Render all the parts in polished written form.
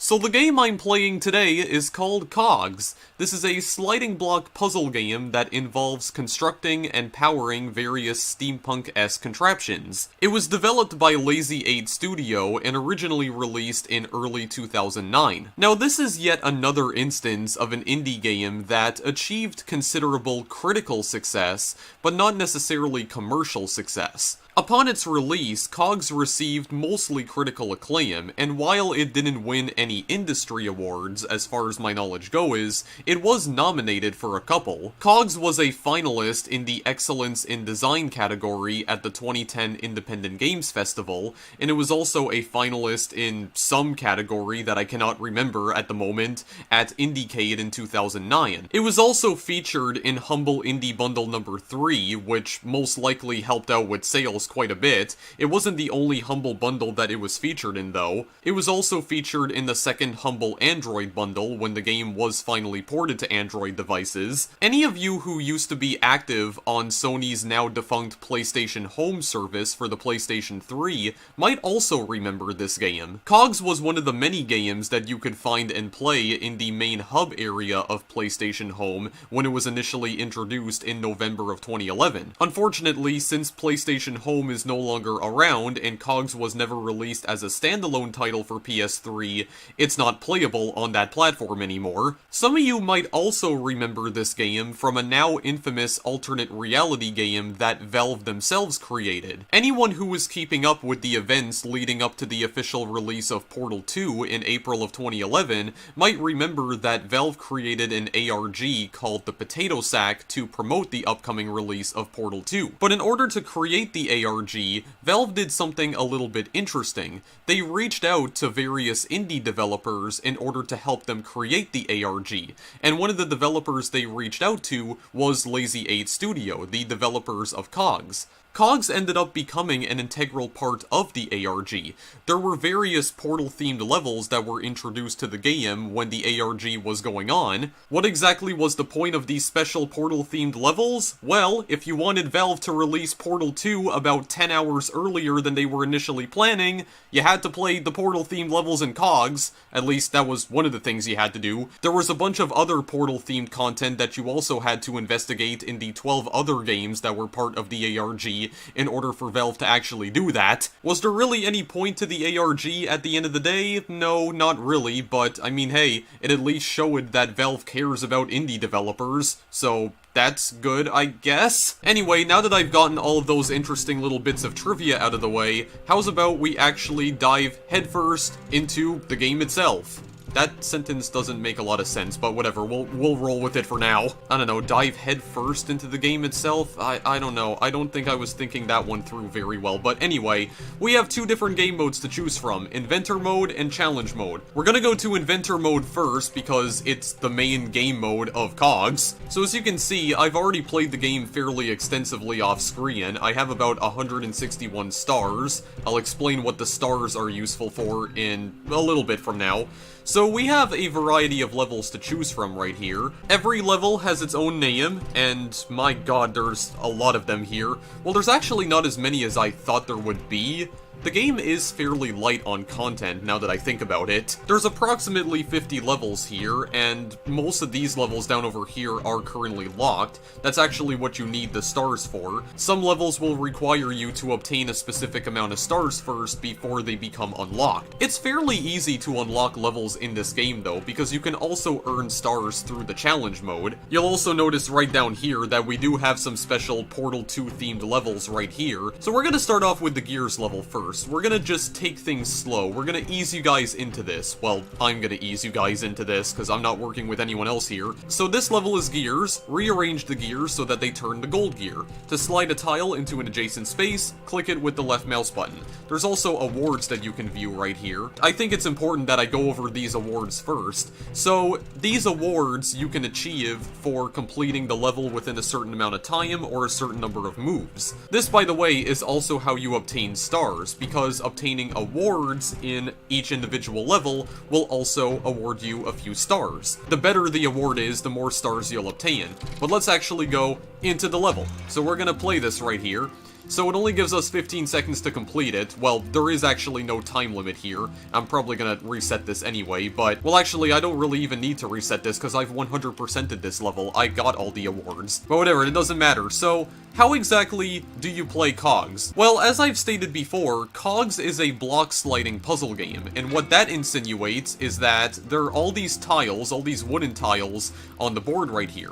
So the game I'm playing today is called Cogs. This is a sliding block puzzle game that involves constructing and powering various steampunk-esque contraptions. It was developed by Lazy 8 Studio and originally released in early 2009. Now this is yet another instance of an indie game that achieved considerable critical success, but not necessarily commercial success. Upon its release, Cogs received mostly critical acclaim, and while it didn't win any industry awards, as far as my knowledge goes, it was nominated for a couple. Cogs was a finalist in the Excellence in Design category at the 2010 Independent Games Festival, and it was also a finalist in some category that I cannot remember at the moment at Indiecade in 2009. It was also featured in Humble Indie Bundle number 3, which most likely helped out with sales quite a bit. It wasn't the only Humble bundle that it was featured in though. It was also featured in the second Humble Android bundle when the game was finally ported to Android devices. Any of you who used to be active on Sony's now-defunct PlayStation Home service for the PlayStation 3 might also remember this game. Cogs was one of the many games that you could find and play in the main hub area of PlayStation Home when it was initially introduced in November of 2011. Unfortunately, since PlayStation Home is no longer around and Cogs was never released as a standalone title for PS3, it's not playable on that platform anymore. Some of you might also remember this game from a now infamous alternate reality game that Valve themselves created. Anyone who was keeping up with the events leading up to the official release of Portal 2 in April of 2011 might remember that Valve created an ARG called the Potato Sack to promote the upcoming release of Portal 2. But in order to create the ARG, Valve did something a little bit interesting. They reached out to various indie developers in order to help them create the ARG, and one of the developers they reached out to was Lazy 8 Studio, the developers of Cogs. Cogs ended up becoming an integral part of the ARG. There were various Portal-themed levels that were introduced to the game when the ARG was going on. What exactly was the point of these special Portal-themed levels? Well, if you wanted Valve to release Portal 2 about 10 hours earlier than they were initially planning, you had to play the Portal-themed levels in Cogs. At least that was one of the things you had to do. There was a bunch of other Portal-themed content that you also had to investigate in the 12 other games that were part of the ARG in order for Valve to actually do that. Was there really any point to the ARG at the end of the day? No, not really, but I mean, hey, it at least showed that Valve cares about indie developers, so that's good, I guess? Anyway, now that I've gotten all of those interesting little bits of trivia out of the way, how's about we actually dive headfirst into the game itself? That sentence doesn't make a lot of sense, but whatever, we'll roll with it for now. I don't know, dive head first into the game itself? I don't know, I don't think I was thinking that one through very well, but anyway, we have two different game modes to choose from, Inventor Mode and Challenge Mode. We're gonna go to Inventor Mode first, because it's the main game mode of Cogs. So as you can see, I've already played the game fairly extensively off screen. I have about 161 stars. I'll explain what the stars are useful for in a little bit from now. So we have a variety of levels to choose from right here. Every level has its own name, and my god, there's a lot of them here. Well, there's actually not as many as I thought there would be. The game is fairly light on content, now that I think about it. There's approximately 50 levels here, and most of these levels down over here are currently locked. That's actually what you need the stars for. Some levels will require you to obtain a specific amount of stars first before they become unlocked. It's fairly easy to unlock levels in this game though, because you can also earn stars through the challenge mode. You'll also notice right down here that we do have some special Portal 2 themed levels right here. So we're gonna start off with the Gears level first. We're gonna just take things slow. We're gonna ease you guys into this. Well, I'm gonna ease you guys into this, because I'm not working with anyone else here. So this level is gears. Rearrange the gears so that they turn to gold gear. To slide a tile into an adjacent space, click it with the left mouse button. There's also awards that you can view right here. I think it's important that I go over these awards first. So, these awards you can achieve for completing the level within a certain amount of time or a certain number of moves. This, by the way, is also how you obtain stars, because obtaining awards in each individual level will also award you a few stars. The better the award is, the more stars you'll obtain. But let's actually go into the level. So we're gonna play this right here. So it only gives us 15 seconds to complete it. Well, there is actually no time limit here. I'm probably gonna reset this anyway, but... Well, actually, I don't really even need to reset this, because I've 100%ed this level. I got all the awards. But whatever, it doesn't matter. So, how exactly do you play Cogs? Well, as I've stated before, Cogs is a block-sliding puzzle game, and what that insinuates is that there are all these tiles, all these wooden tiles, on the board right here.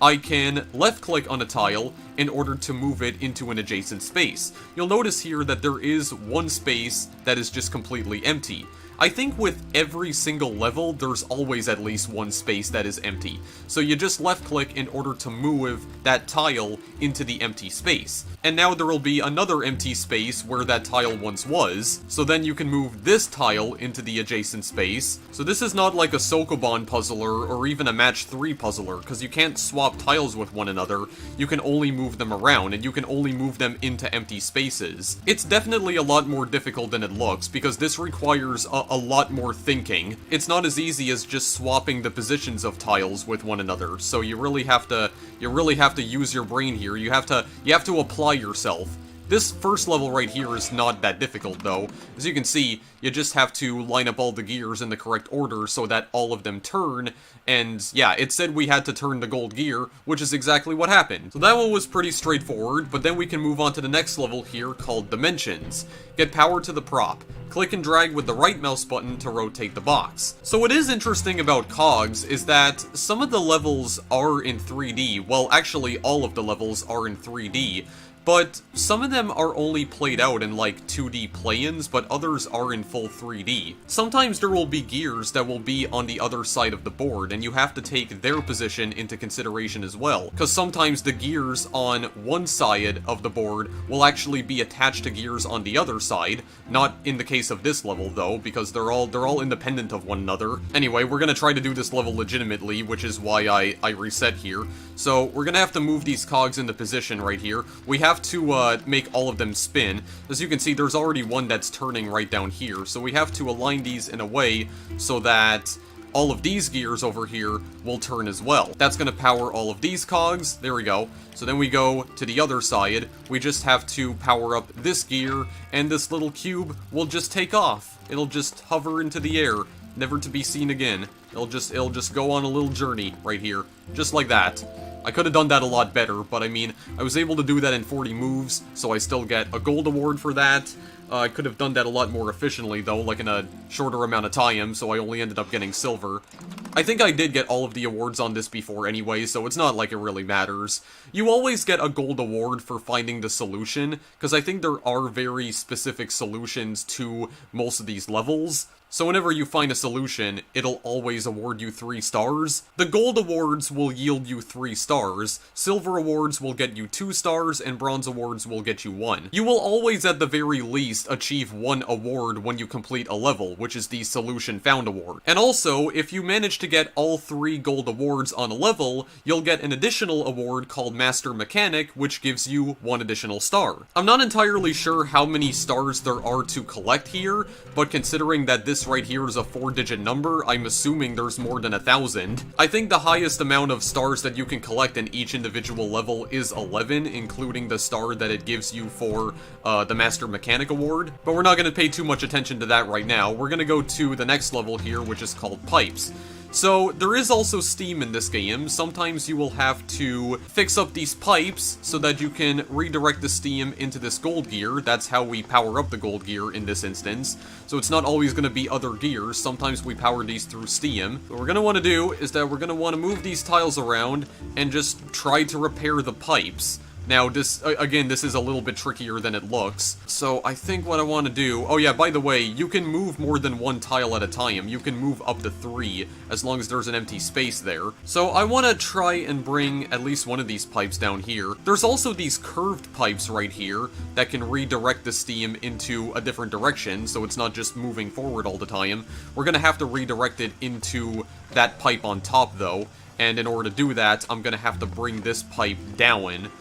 I can left-click on a tile in order to move it into an adjacent space. You'll notice here that there is one space that is just completely empty. I think with every single level, there's always at least one space that is empty. So you just left-click in order to move that tile into the empty space. And now there will be another empty space where that tile once was, so then you can move this tile into the adjacent space. So this is not like a Sokoban puzzler or even a Match 3 puzzler, because you can't swap tiles with one another, you can only move them around, and you can only move them into empty spaces. It's definitely a lot more difficult than it looks, because this requires a lot more thinking. It's not as easy as just swapping the positions of tiles with one another, so you really have to use your brain here. You have to apply yourself. This first level right here is not that difficult, though. As you can see, you just have to line up all the gears in the correct order so that all of them turn, and yeah, it said we had to turn the gold gear, which is exactly what happened. So that one was pretty straightforward, but then we can move on to the next level here called Dimensions. Get power to the prop. Click and drag with the right mouse button to rotate the box. So what is interesting about Cogs is that some of the levels are in 3D, well actually all of the levels are in 3D, but some of them are only played out in like 2D plane-ins, but others are in full 3D. Sometimes there will be gears that will be on the other side of the board, and you have to take their position into consideration as well, because sometimes the gears on one side of the board will actually be attached to gears on the other side, not in the case of this level though, because they're all independent of one another. Anyway, we're gonna try to do this level legitimately, which is why I reset here. So we're gonna have to move these cogs into position right here. We have to make all of them spin. As you can see, there's already one that's turning right down here, so we have to align these in a way so that all of these gears over here will turn as well. That's going to power all of these cogs. There we go. So then we go to the other side. We just have to power up this gear, and this little cube will just take off. It'll just hover into the air, never to be seen again. It'll just go on a little journey right here, just like that. I could have done that a lot better, but I mean, I was able to do that in 40 moves, so I still get a gold award for that. I could have done that a lot more efficiently, though, like in a shorter amount of time, so I only ended up getting silver. I think I did get all of the awards on this before anyway, so it's not like it really matters. You always get a gold award for finding the solution, because I think there are very specific solutions to most of these levels. So whenever you find a solution, it'll always award you 3 stars. The gold awards will yield you 3 stars, silver awards will get you 2 stars, and bronze awards will get you 1. You will always at the very least achieve 1 award when you complete a level, which is the Solution Found award. And also, if you manage to get all 3 gold awards on a level, you'll get an additional award called Master Mechanic, which gives you 1 additional star. I'm not entirely sure how many stars there are to collect here, but considering that this right here is a 4-digit number, I'm assuming there's more than 1,000. I think the highest amount of stars that you can collect in each individual level is 11, including the star that it gives you for the Master Mechanic award. But we're not going to pay too much attention to that right now. We're going to go to the next level here, which is called Pipes. So, there is also steam in this game. Sometimes you will have to fix up these pipes so that you can redirect the steam into this gold gear. That's how we power up the gold gear in this instance. So it's not always going to be other gears. Sometimes we power these through steam. What we're going to want to do is that we're going to want to move these tiles around and just try to repair the pipes. Now, this is a little bit trickier than it looks. So, I think what I want to do... Oh yeah, by the way, you can move more than 1 tile at a time. You can move up to 3, as long as there's an empty space there. So, I want to try and bring at least one of these pipes down here. There's also these curved pipes right here that can redirect the steam into a different direction, so it's not just moving forward all the time. We're going to have to redirect it into that pipe on top, though. And in order to do that, I'm going to have to bring this pipe down.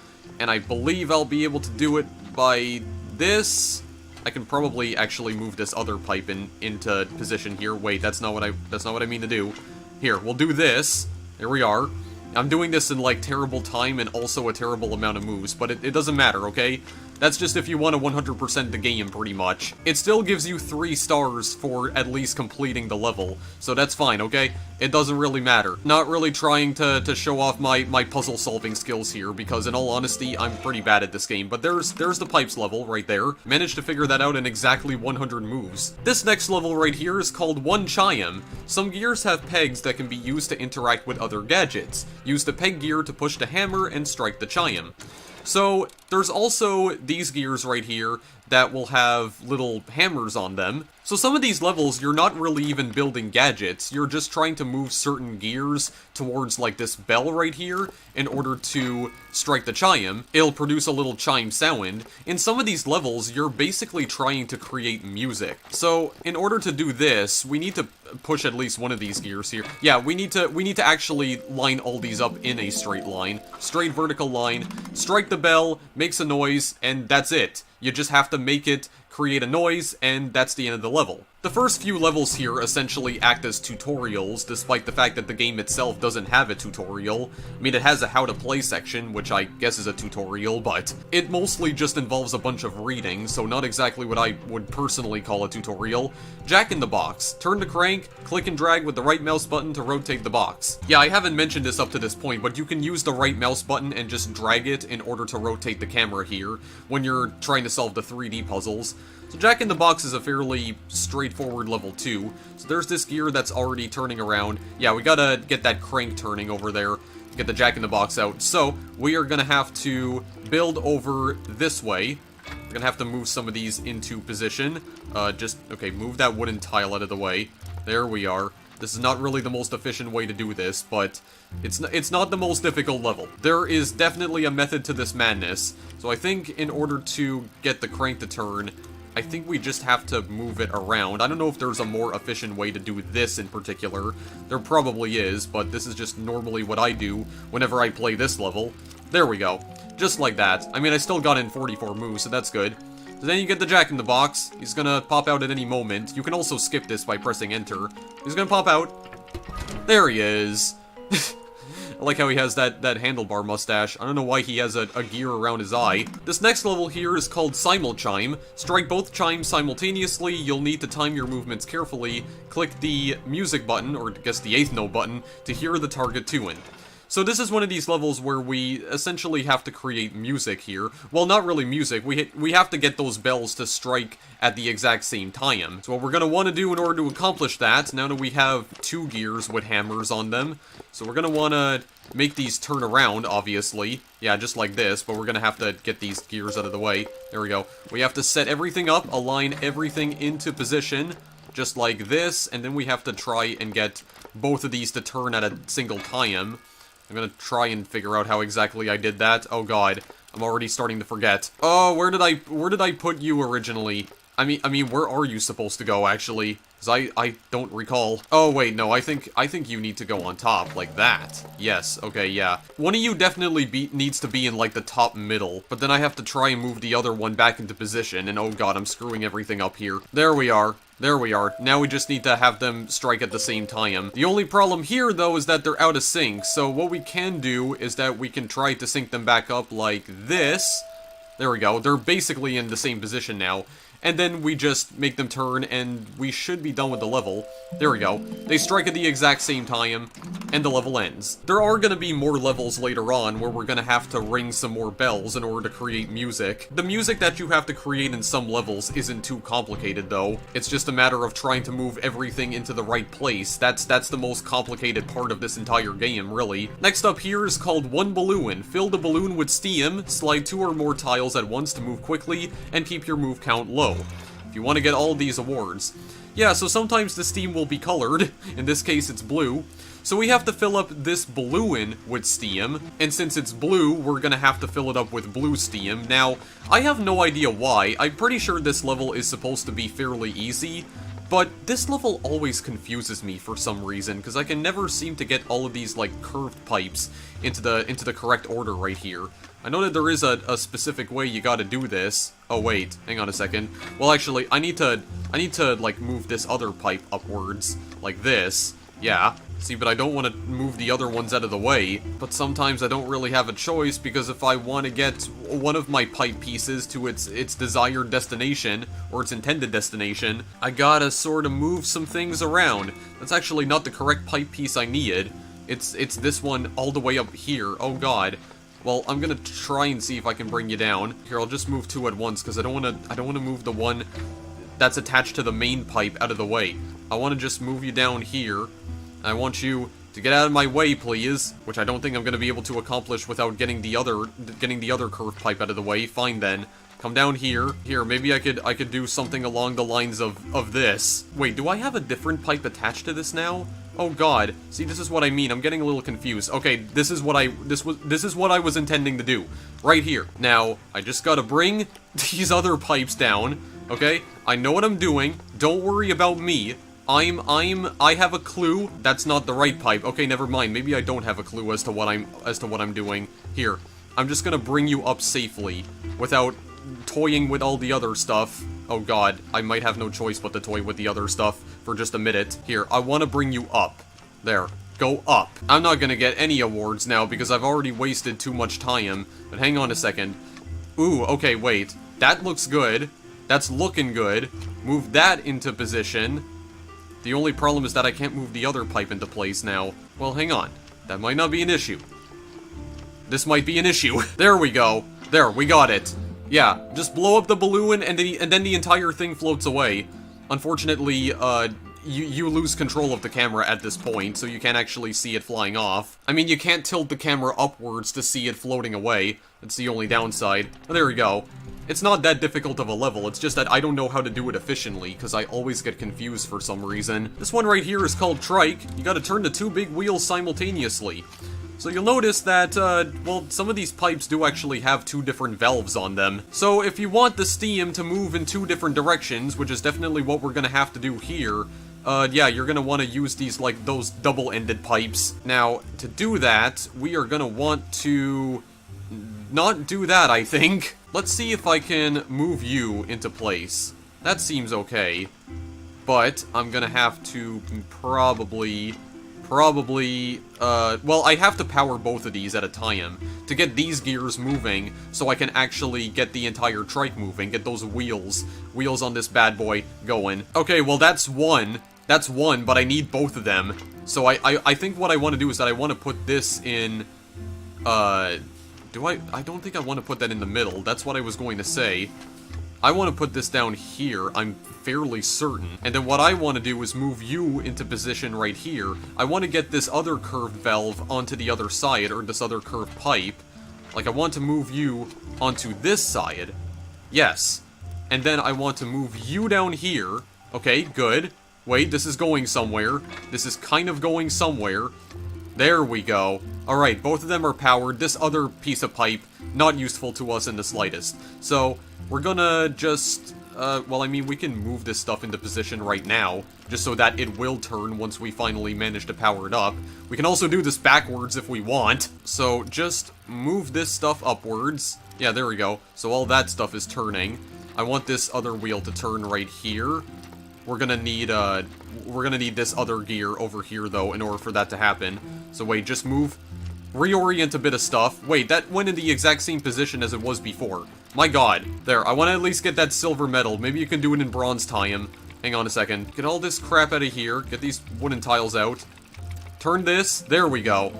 And I believe I'll be able to do it by this. I can probably actually move this other pipe into position here. Wait, that's not what I mean to do. Here, we'll do this. There we are. I'm doing this in like terrible time and also a terrible amount of moves, but it doesn't matter, okay? That's just if you want to 100% the game, pretty much. It still gives you 3 stars for at least completing the level, so that's fine, okay? It doesn't really matter. Not really trying to show off my puzzle-solving skills here, because in all honesty, I'm pretty bad at this game, but there's the pipes level right there. Managed to figure that out in exactly 100 moves. This next level right here is called One Chime. Some gears have pegs that can be used to interact with other gadgets. Use the peg gear to push the hammer and strike the chime. So, there's also these gears right here that will have little hammers on them. So some of these levels, you're not really even building gadgets, you're just trying to move certain gears towards like this bell right here in order to strike the chime. It'll produce a little chime sound. In some of these levels, you're basically trying to create music. So in order to do this, we need to push at least one of these gears here. Yeah, we need to actually line all these up in a straight line. Straight vertical line, strike the bell, makes a noise, and that's it. You just have to make it create a noise, and that's the end of the level. The first few levels here essentially act as tutorials, despite the fact that the game itself doesn't have a tutorial. I mean, it has a how to play section, which I guess is a tutorial, but it mostly just involves a bunch of reading, so not exactly what I would personally call a tutorial. Jack in the box. Turn the crank, click and drag with the right mouse button to rotate the box. Yeah, I haven't mentioned this up to this point, but you can use the right mouse button and just drag it in order to rotate the camera here when you're trying to solve the 3D puzzles. So Jack in the Box is a fairly straightforward level 2. So there's this gear that's already turning around. Yeah, we gotta get that crank turning over there, get the Jack in the Box out. So we are gonna have to build over this way. We're gonna have to move some of these into position. Okay, move that wooden tile out of the way. There we are. This is not really the most efficient way to do this, but it's not the most difficult level. There is definitely a method to this madness. So I think in order to get the crank to turn, I think we just have to move it around. I don't know if there's a more efficient way to do this in particular. There probably is, but this is just normally what I do whenever I play this level. There we go. Just like that. I mean, I still got in 44 moves, so that's good. So then you get the Jack in the Box. He's gonna pop out at any moment. You can also skip this by pressing enter. He's gonna pop out. There he is. I like how he has that handlebar mustache. I don't know why he has a gear around his eye. This next level here is called Simul-Chime. Strike both chimes simultaneously. You'll need to time your movements carefully. Click the music button, or I guess the 8th note button, to hear the target tune. So this is one of these levels where we essentially have to create music here. Well, not really music. We have to get those bells to strike at the exact same time. So what we're going to want to do in order to accomplish that, now that we have 2 gears with hammers on them, so we're going to want to make these turn around, obviously. Yeah, just like this, but we're going to have to get these gears out of the way. There we go. We have to set everything up, align everything into position, just like this, and then we have to try and get both of these to turn at a single time. I'm gonna try and figure out how exactly I did that. Oh god, I'm already starting to forget. Oh, where did I put you originally? I mean, where are you supposed to go, actually? Because I don't recall. Oh, wait, no, I think you need to go on top, like that. Yes, okay, yeah. One of you definitely needs to be in, like, the top middle, but then I have to try and move the other one back into position, and oh god, I'm screwing everything up here. There we are. There we are. Now we just need to have them strike at the same time. The only problem here, though, is that they're out of sync, so what we can do is that we can try to sync them back up like this. There we go. They're basically in the same position now. And then we just make them turn, and we should be done with the level. There we go. They strike at the exact same time, and the level ends. There are going to be more levels later on where we're going to have to ring some more bells in order to create music. The music that you have to create in some levels isn't too complicated, though. It's just a matter of trying to move everything into the right place. That's the most complicated part of this entire game, really. Next up here is called One Balloon. Fill the balloon with steam, slide 2 or more tiles at once to move quickly, and keep your move count low. If you want to get all of these awards. Yeah, so sometimes the steam will be colored. In this case, it's blue. So we have to fill up this balloon with steam, and since it's blue, we're gonna have to fill it up with blue steam. Now, I have no idea why. I'm pretty sure this level is supposed to be fairly easy, but this level always confuses me for some reason, because I can never seem to get all of these, like, curved pipes into the correct order right here. I know that there is a specific way you gotta do this. Oh wait, hang on a second. Well actually, I need to like move this other pipe upwards, like this. Yeah, See, but I don't want to move the other ones out of the way. But sometimes I don't really have a choice, because if I want to get one of my pipe pieces to its desired destination, or its intended destination, I gotta sort of move some things around. That's actually not the correct pipe piece I needed. It's this one all the way up here. Oh god. Well, I'm gonna try and see if I can bring you down. Here, I'll just move two at once, because I don't wanna move the one that's attached to the main pipe out of the way. I want to just move you down here. I want you to get out of my way, please, which I don't think I'm going to be able to accomplish without getting the other curved pipe out of the way. Fine then. Come down here. Here, maybe I could do something along the lines of this. Wait, do I have a different pipe attached to this now? Oh god. See, this is what I mean. I'm getting a little confused. Okay, this is what I was intending to do. Right here. Now, I just gotta bring these other pipes down. Okay? I know what I'm doing. Don't worry about me. I have a clue. That's not the right pipe. Okay, never mind. Maybe I don't have a clue as to what I'm doing. Here. I'm just gonna bring you up safely without toying with all the other stuff. Oh god, I might have no choice but to toy with the other stuff for just a minute. Here, I want to bring you up. There. Go up. I'm not gonna get any awards now because I've already wasted too much time. But hang on a second. Ooh, okay, wait. That looks good. That's looking good. Move that into position. The only problem is that I can't move the other pipe into place now. Well, hang on. That might not be an issue. This might be an issue. There we go. There, we got it. Yeah, just blow up the balloon and then the entire thing floats away. Unfortunately, you lose control of the camera at this point, so you can't actually see it flying off. I mean, you can't tilt the camera upwards to see it floating away. That's the only downside. But there we go. It's not that difficult of a level, it's just that I don't know how to do it efficiently, because I always get confused for some reason. This one right here is called Trike. You gotta turn the two big wheels simultaneously. So you'll notice that, well, some of these pipes do actually have two different valves on them. So if you want the steam to move in two different directions, which is definitely what we're gonna have to do here, yeah, you're gonna want to use these, like, those double-ended pipes. Now, to do that, we are gonna want to not do that, I think. Let's see if I can move you into place. That seems okay. But I'm gonna have to probably, well, I have to power both of these at a time to get these gears moving so I can actually get the entire trike moving, get those wheels on this bad boy going. Okay, well, that's one, but I need both of them. So I think what I want to do is that I want to put this in, I don't think I want to put that in the middle. That's what I was going to say. I want to put this down here, I'm fairly certain. And then what I want to do is move you into position right here. I want to get this other curved valve onto the other side, or this other curved pipe. Like, I want to move you onto this side. Yes. And then I want to move you down here. Okay, good. Wait, this is going somewhere. This is kind of going somewhere. There we go. Alright, both of them are powered. This other piece of pipe, not useful to us in the slightest. So, we're gonna just, well, I mean, we can move this stuff into position right now, just so that it will turn once we finally manage to power it up. We can also do this backwards if we want. So, just move this stuff upwards. Yeah, there we go. So all that stuff is turning. I want this other wheel to turn right here. We're gonna need this other gear over here, though, in order for that to happen. So wait, just move, reorient a bit of stuff. Wait, that went in the exact same position as it was before. My god. There, I want to at least get that silver medal. Maybe you can do it in bronze time. Hang on a second. Get all this crap out of here. Get these wooden tiles out. Turn this. There we go.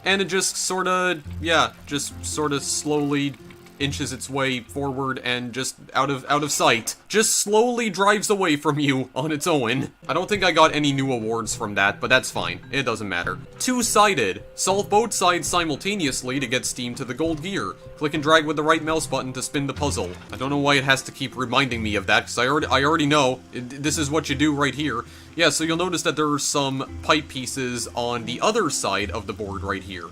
And it just sorta, yeah, just sorta slowly inches its way forward and just out of sight. Just slowly drives away from you on its own. I don't think I got any new awards from that, but that's fine. It doesn't matter. Two-sided. Solve both sides simultaneously to get steam to the gold gear. Click and drag with the right mouse button to spin the puzzle. I don't know why it has to keep reminding me of that, because I already know. This is what you do right here. Yeah, so you'll notice that there are some pipe pieces on the other side of the board right here.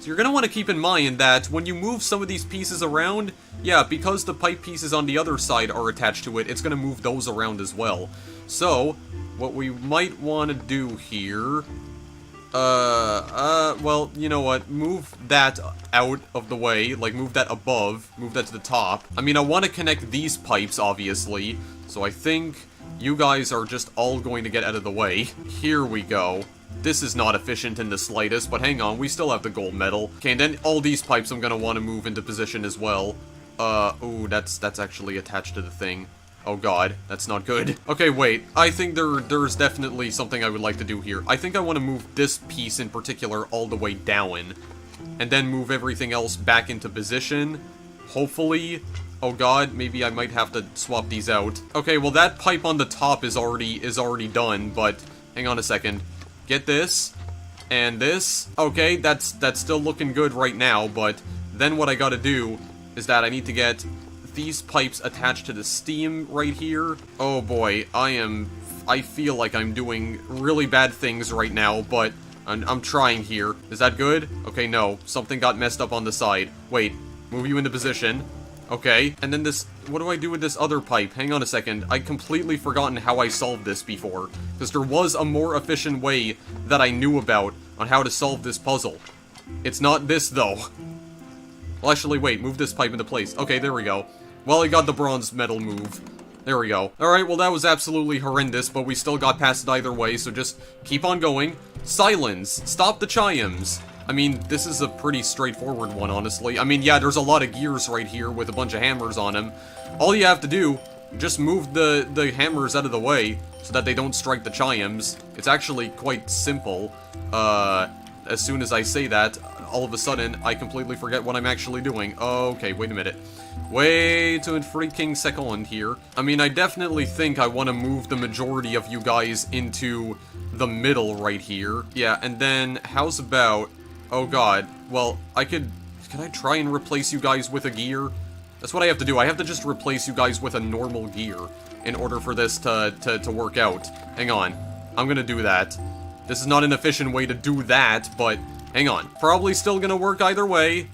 You're going to want to keep in mind that when you move some of these pieces around, yeah, because the pipe pieces on the other side are attached to it, it's going to move those around as well. So, what we might want to do here, well, you know what, move that out of the way, like move that above, move that to the top. I mean, I want to connect these pipes, obviously, so I think you guys are just all going to get out of the way. Here we go. This is not efficient in the slightest, but hang on, we still have the gold medal. Okay, and then all these pipes I'm gonna want to move into position as well. Ooh, that's actually attached to the thing. Oh god, that's not good. Okay, wait, I think there's definitely something I would like to do here. I think I want to move this piece in particular all the way down, and then move everything else back into position. Hopefully. Oh god, maybe I might have to swap these out. Okay, well that pipe on the top is already done, but hang on a second. Get this, and this. Okay, that's still looking good right now, but then what I gotta do is that I need to get these pipes attached to the steam right here. Oh boy, I feel like I'm doing really bad things right now, but I'm trying here. Is that good? Okay, no, something got messed up on the side. Wait, move you into position. Okay, and then this, what do I do with this other pipe? Hang on a second, I completely forgotten how I solved this before, because there was a more efficient way that I knew about on how to solve this puzzle. It's not this, though. Well, actually, wait, move this pipe into place. Okay, there we go. Well, I got the bronze medal move. There we go. Alright, well that was absolutely horrendous, but we still got past it either way, so just keep on going. Silence! Stop the chimes! I mean, this is a pretty straightforward one, honestly. I mean, yeah, there's a lot of gears right here with a bunch of hammers on them. All you have to do, just move the hammers out of the way so that they don't strike the chimes. It's actually quite simple. As soon as I say that, all of a sudden, I completely forget what I'm actually doing. Okay, wait a minute. Wait a freaking second here. I mean, I definitely think I want to move the majority of you guys into the middle right here. Yeah, and then, how's about... Oh god, well, can I try and replace you guys with a gear? That's what I have to do, I have to just replace you guys with a normal gear in order for this to work out. Hang on, I'm gonna do that. This is not an efficient way to do that, but hang on. Probably still gonna work either way.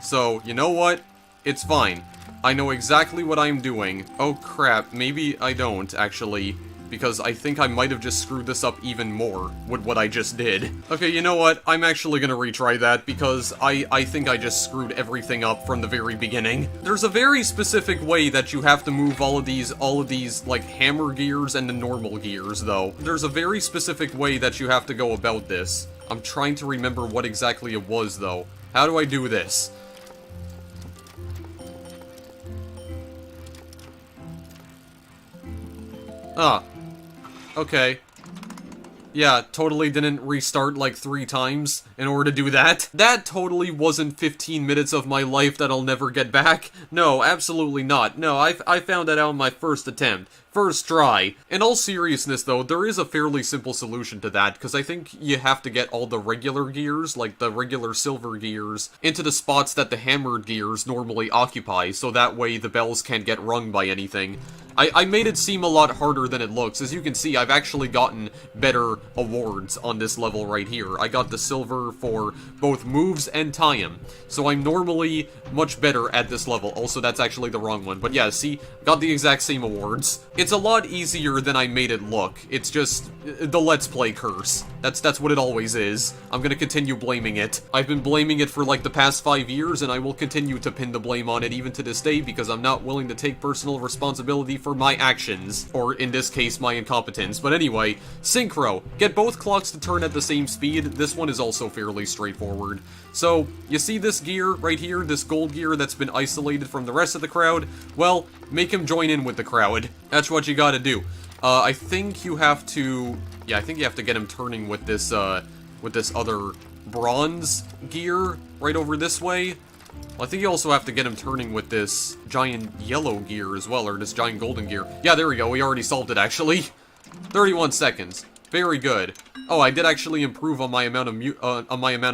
So, you know what? It's fine. I know exactly what I'm doing. Oh crap, maybe I don't, actually. Because I think I might have just screwed this up even more with what I just did. Okay, you know what? I'm actually gonna retry that because I think I just screwed everything up from the very beginning. There's a very specific way that you have to move all of these, like, hammer gears and the normal gears, though. There's a very specific way that you have to go about this. I'm trying to remember what exactly it was, though. How do I do this? Ah. Okay. Yeah, totally didn't restart like 3 times in order to do that. That totally wasn't 15 minutes of my life that I'll never get back. No, absolutely not. No, I found that out in my first attempt. First try. In all seriousness though, there is a fairly simple solution to that, because I think you have to get all the regular gears, like the regular silver gears, into the spots that the hammered gears normally occupy, so that way the bells can't get rung by anything. I made it seem a lot harder than it looks. As you can see, I've actually gotten better awards on this level right here. I got the silver for both moves and time, so I'm normally much better at this level. Also, that's actually the wrong one. But yeah, see, got the exact same awards. It's a lot easier than I made it look. It's just the Let's Play curse. That's what it always is. I'm gonna continue blaming it. I've been blaming it for like the past 5 years, and I will continue to pin the blame on it even to this day because I'm not willing to take personal responsibility for my actions, or in this case, my incompetence. But anyway, synchro. Get both clocks to turn at the same speed. This one is also fairly straightforward. So, you see this gear right here, this gold gear that's been isolated from the rest of the crowd? Well, make him join in with the crowd. That's what you gotta do. I think you have to... Yeah, I think you have to get him turning with this other bronze gear right over this way. Well, I think you also have to get him turning with this giant yellow gear as well, or this giant golden gear. Yeah, there we go, we already solved it, actually. 31 seconds. Very good. Oh, I did actually improve on my amount of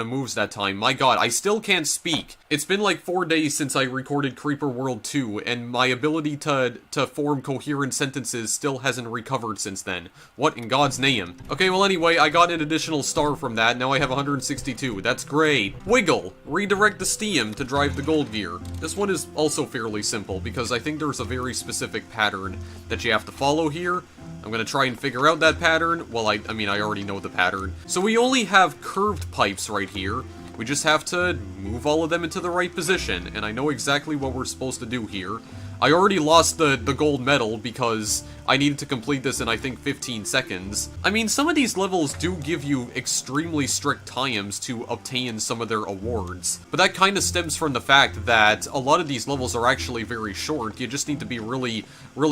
moves that time. My god, I still can't speak. It's been like 4 days since I recorded Creeper World 2, and my ability to form coherent sentences still hasn't recovered since then. What in God's name? Okay, well anyway, I got an additional star from that. Now I have 162. That's great. Wiggle. Redirect the steam to drive the gold gear. This one is also fairly simple, because I think there's a very specific pattern that you have to follow here. I'm gonna try and figure out that pattern. Well, I mean, I already know the pattern. So we only have curved pipes right here. We just have to move all of them into the right position, and I know exactly what we're supposed to do here. I already lost the gold medal because I needed to complete this in, I think, 15 seconds. I mean, some of these levels do give you extremely strict times to obtain some of their awards, but that kind of stems from the fact that a lot of these levels are actually very short. You just need to be really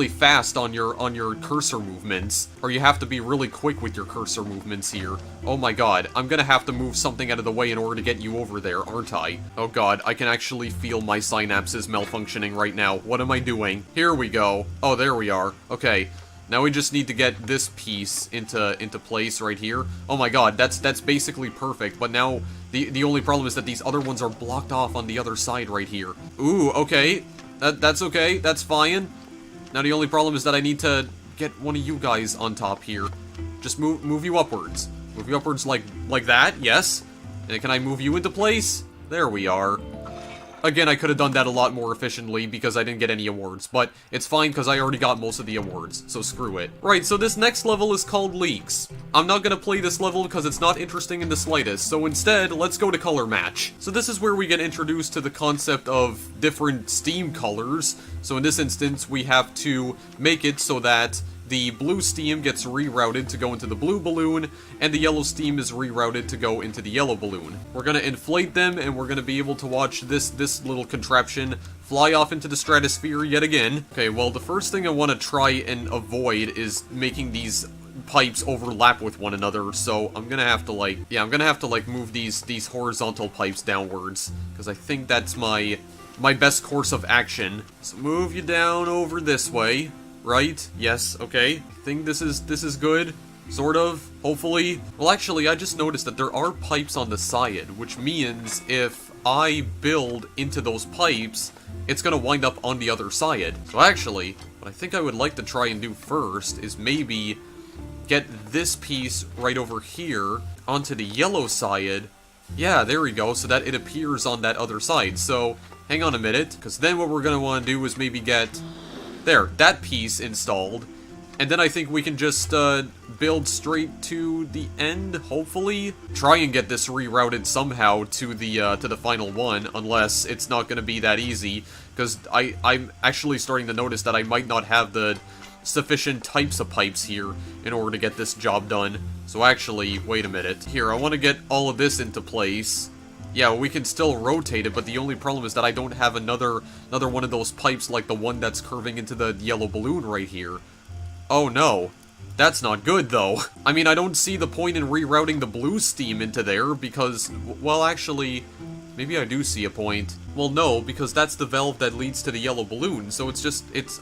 fast on your cursor movements, or you have to be really quick with your cursor movements here. Oh my god, I'm gonna have to move something out of the way in order to get you over there, aren't I? Oh god, I can actually feel my synapses malfunctioning right now. What am I doing? Here we go. Oh, there we are. Okay. Now we just need to get this piece into place right here. Oh my god, that's basically perfect, but now the only problem is that these other ones are blocked off on the other side right here. Ooh, okay. That's okay. That's fine. Now the only problem is that I need to get one of you guys on top here. Just move you upwards. Move you upwards like that, yes. And can I move you into place? There we are. Again, I could have done that a lot more efficiently because I didn't get any awards, but it's fine because I already got most of the awards, so screw it. Right, so this next level is called Leaks. I'm not gonna play this level because it's not interesting in the slightest, so instead, let's go to Color Match. So this is where we get introduced to the concept of different steam colors. So in this instance, we have to make it so that the blue steam gets rerouted to go into the blue balloon, and the yellow steam is rerouted to go into the yellow balloon. We're gonna inflate them, and we're gonna be able to watch this little contraption fly off into the stratosphere yet again. Okay, well, the first thing I want to try and avoid is making these pipes overlap with one another, so I'm gonna have to, like, yeah, I'm gonna have to, like, move these horizontal pipes downwards, because I think that's my best course of action. So move you down over this way. Right? Yes, okay. I think this is good. Sort of. Hopefully. Well, actually, I just noticed that there are pipes on the side, which means if I build into those pipes, it's gonna wind up on the other side. So actually, what I think I would like to try and do first is maybe get this piece right over here onto the yellow side. Yeah, there we go, so that it appears on that other side. So, hang on a minute, because then what we're gonna want to do is maybe get... there, that piece installed, and then I think we can just build straight to the end, hopefully. Try and get this rerouted somehow to the final one, unless it's not going to be that easy, because I'm actually starting to notice that I might not have the sufficient types of pipes here in order to get this job done. So actually, wait a minute. Here, I want to get all of this into place. Yeah, we can still rotate it, but the only problem is that I don't have another one of those pipes like the one that's curving into the yellow balloon right here. Oh no. That's not good, though. I mean, I don't see the point in rerouting the blue steam into there, because, well, actually, maybe I do see a point. Well, no, because that's the valve that leads to the yellow balloon, so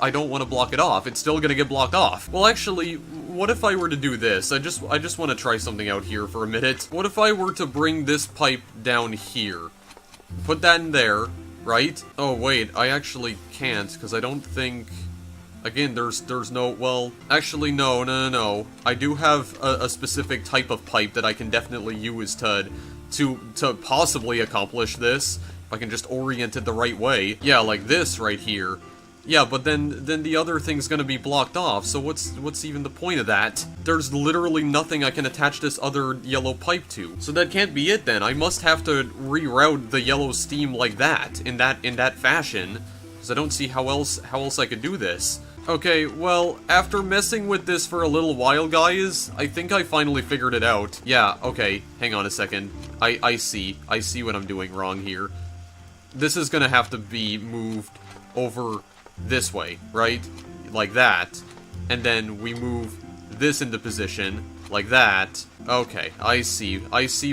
I don't want to block it off. It's still gonna get blocked off. Well, actually, what if I were to do this? I just want to try something out here for a minute. What if I were to bring this pipe down here? Put that in there, right? Oh, wait, I actually can't, because I don't think... Again, there's no... Well, actually, no. I do have a specific type of pipe that I can definitely use to possibly accomplish this, if I can just orient it the right way. Yeah, like this right here. Yeah, but then the other thing's gonna be blocked off, so what's even the point of that? There's literally nothing I can attach this other yellow pipe to. So that can't be it then. I must have to reroute the yellow steam like that, in that fashion, because I don't see how else I could do this. Okay, well, after messing with this for a little while, guys, I think I finally figured it out. Yeah, okay, hang on a second. I see what I'm doing wrong here. This is gonna have to be moved over this way, right? Like that. And then we move this into position, like that. Okay, I see